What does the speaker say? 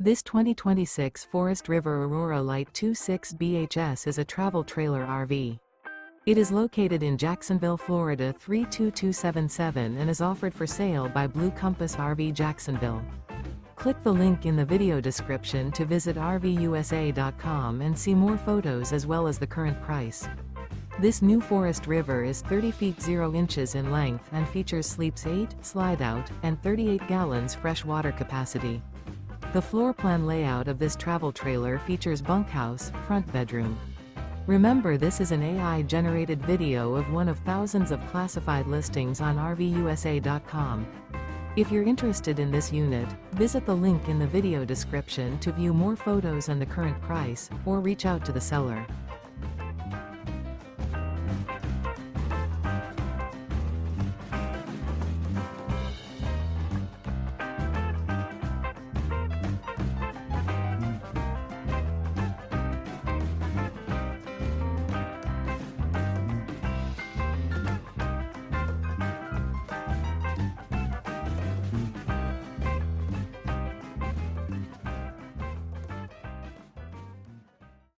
This 2026 Forest River Aurora Light 26 BHS is a travel trailer RV. It is located in Jacksonville, Florida 32277 and is offered for sale by Blue Compass RV Jacksonville. Click the link in the video description to visit RVUSA.com and see more photos as well as the current price. This new Forest River is 30 feet 0 inches in length and features sleeps 8, slide-out, and 38 gallons fresh water capacity. The floor plan layout of this travel trailer features bunkhouse, front bedroom. Remember, this is an AI-generated video of one of thousands of classified listings on RVUSA.com. If you're interested in this unit, visit the link in the video description to view more photos and the current price, or reach out to the seller.